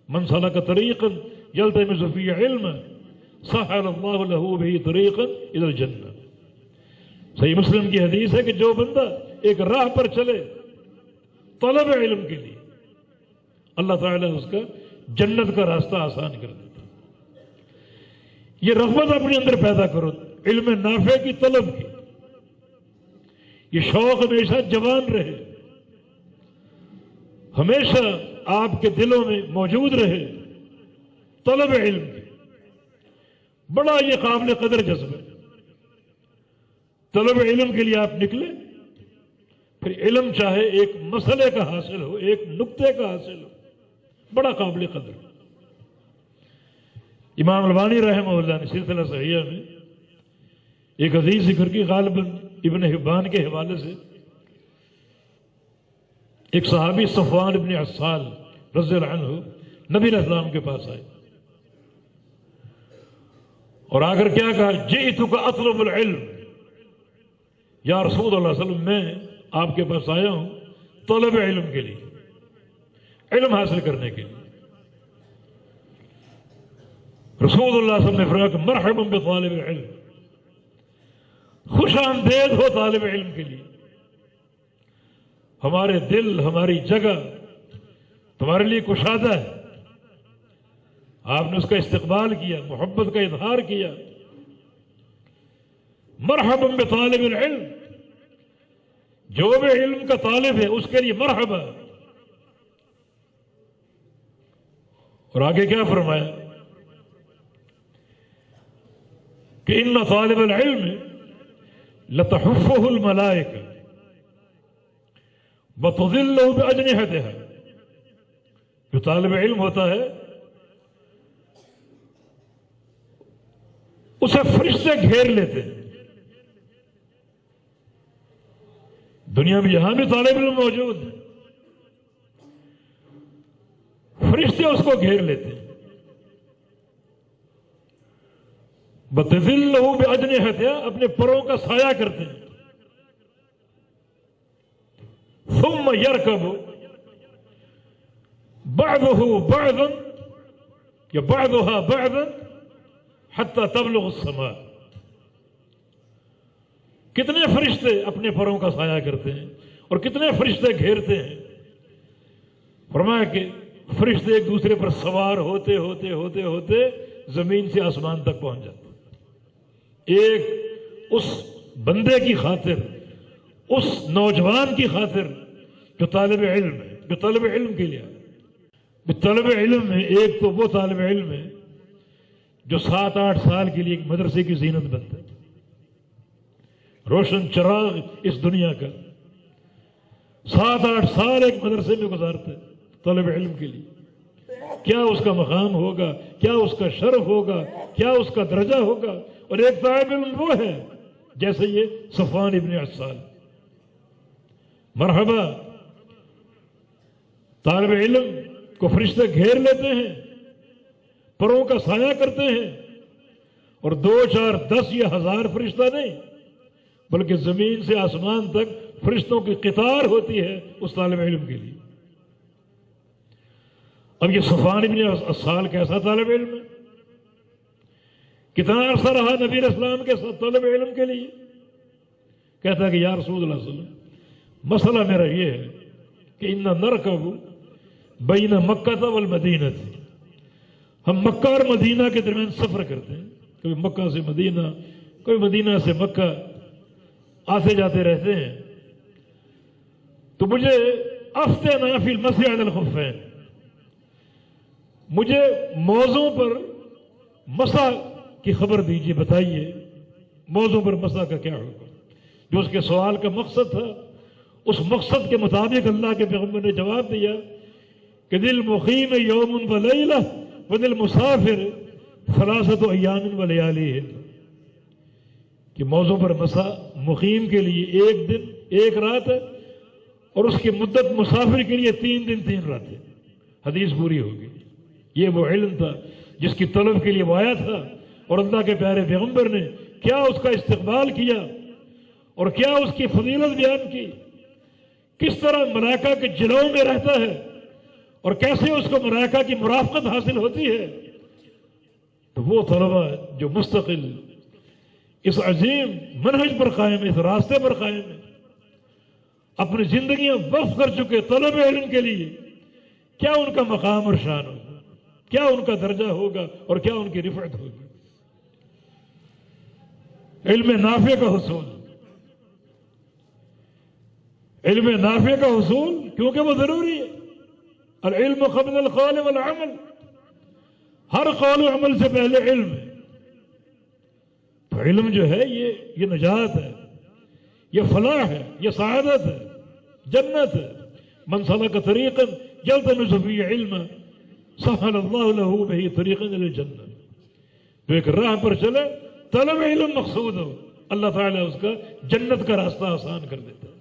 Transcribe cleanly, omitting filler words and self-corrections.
من سلک طریقا یلتمس فیہ علما سہل اللہ لہ بہ طریقا الی الجنہ۔ صحیح مسلم کی حدیث ہے کہ جو بندہ ایک راہ پر چلے طلب علم کے لیے، اللہ تعالیٰ اس کا جنت کا راستہ آسان کر دیتا۔ یہ رغبت اپنے اندر پیدا کرو علم نافع کی طلب کی، یہ شوق ہمیشہ جوان رہے، ہمیشہ آپ کے دلوں میں موجود رہے طلب علم کی۔ بڑا یہ قابل قدر جذبہ، طلب علم کے لیے آپ نکلے، پھر علم چاہے ایک مسئلے کا حاصل ہو، ایک نقطے کا حاصل ہو، بڑا قابل قدر۔ امام البانی رحمہ اللہ نے سلسلہ صحیحہ میں ایک حدیث ذکر کی، غالباً ابن حبان کے حوالے سے۔ ایک صحابی صفوان ابن عسال رضی اللہ عنہ نبی علیہ السلام کے پاس آئے اور آ کر کیا کہا، جئتک اطلب العلم، یا رسول اللہ صلی اللہ علیہ وسلم میں آپ کے پاس آیا ہوں طلب علم کے لیے، علم حاصل کرنے کے لیے۔ رسول اللہ صلی اللہ علیہ وسلم نے فرمایا کہ مرحبا بطالب العلم، خوش آمدید ہو طالب علم کے لیے، ہمارے دل ہماری جگہ تمہارے لیے کشادہ ہے۔ آپ نے اس کا استقبال کیا، محبت کا اظہار کیا۔ مرحبا بطالب العلم، جو بھی علم کا طالب ہے اس کے لیے مرحبا۔ اور آگے کیا فرمایا کہ ان طالب العلم لتحفہ الملائکہ وتظلہ باجنحتہا، جو طالب علم ہوتا ہے اسے فرشتے گھیر لیتے ہیں۔ دنیا میں جہاں بھی طالب علم موجود ہے فرشتے اس کو گھیر لیتے ہیں۔ بتظلہ باجنحتہا، اپنے پروں کا سایہ کرتے ہیں۔ ثم یرکب بعضہ بعضا یا بعضها بعضا حتی تبلغ السماء۔ کتنے فرشتے اپنے پروں کا سایہ کرتے ہیں اور کتنے فرشتے گھیرتے ہیں۔ فرمایا کہ فرشتے ایک دوسرے پر سوار ہوتے ہوتے ہوتے ہوتے زمین سے آسمان تک پہنچ جاتے ہیں، ایک اس بندے کی خاطر، اس نوجوان کی خاطر جو طالب علم ہے، جو طالب علم کے لیے طالب علم ہے۔ ایک تو وہ طالب علم ہے جو 7-8 سال کے لیے ایک مدرسے کی زینت بنتا ہے، روشن چراغ اس دنیا کا، 7-8 سال ایک مدرسے میں گزارتا ہے طالب علم کے لیے۔ کیا اس کا مقام ہوگا، کیا اس کا شرف ہوگا، کیا اس کا درجہ ہوگا۔ اور ایک طالب علم وہ ہے جیسے یہ صفوان ابن عسال، مرحبا، طالب علم کو فرشتے گھیر لیتے ہیں، پروں کا سایہ کرتے ہیں، اور 2, 4, 10 یا 1000 فرشتہ نہیں بلکہ زمین سے آسمان تک فرشتوں کی قطار ہوتی ہے اس طالب علم کے لیے۔ اب یہ صفوان ابن عسال کیسا طالب علم ہے، کتنا عرصہ رہا نبی علیہ السلام کے ساتھ طالب علم کے لیے۔ کہتا ہے کہ یا رسول اللہ صلی اللہ علیہ وسلم، مسئلہ میرا یہ ہے کہ ان نرکب بین مکہ والمدینہ، ہم مکہ اور مدینہ کے درمیان سفر کرتے ہیں، کبھی مکہ سے مدینہ، کبھی مدینہ سے مکہ، آتے جاتے رہتے ہیں۔ تو مجھے افتنا فی المسح علی الخفین، مجھے موضوع پر مسح کی خبر دیجیے، بتائیے موضوع پر مسح کا کیا حکم۔ جو اس کے سوال کا مقصد تھا اس مقصد کے مطابق اللہ کے پیغمبر نے جواب دیا کہ دل مقیم یوم و لیلہ و دل مسافر ثلاثۃ ایام و لیالیہن، کہ موضوع پر مسح مقیم کے لیے 1 دن 1 رات ہے اور اس کی مدت مسافر کے لیے 3 دن 3 راتیں۔ حدیث پوری ہوگی۔ یہ وہ علم تھا جس کی طلب کے لیے وہ آیا تھا، اور اللہ کے پیارے پیغمبر نے کیا اس کا استقبال کیا اور کیا اس کی فضیلت بیان کی، کس طرح ملائکہ کے جلووں میں رہتا ہے اور کیسے اس کو ملائکہ کی مرافقت حاصل ہوتی ہے، تو وہ طلبہ جو مستقل اس عظیم منہج پر قائم ہے، اس راستے پر قائم ہے، اپنی زندگیاں وقف کر چکے طلب علم کے لیے، کیا ان کا مقام اور شان ہوگا، کیا ان کا درجہ ہوگا اور کیا ان کی رفعت ہوگی۔ علم نافع کا حصول، علم نافع کا حصول کیونکہ وہ ضروری ہے۔ العلم قبل القول والعمل، ہر قول و عمل سے پہلے علم ہے۔ تو علم جو ہے یہ نجات ہے، یہ فلاح ہے، یہ سعادت ہے، جنت ہے۔ من سلک طریقا یلتمس فیہ علما سہل اللہ لہ بہ طریقا الی الجنہ، جو ایک راہ پر چلے طلب علم مقصود ہو، اللہ تعالیٰ اس کا جنت کا راستہ آسان کر دیتا ہے۔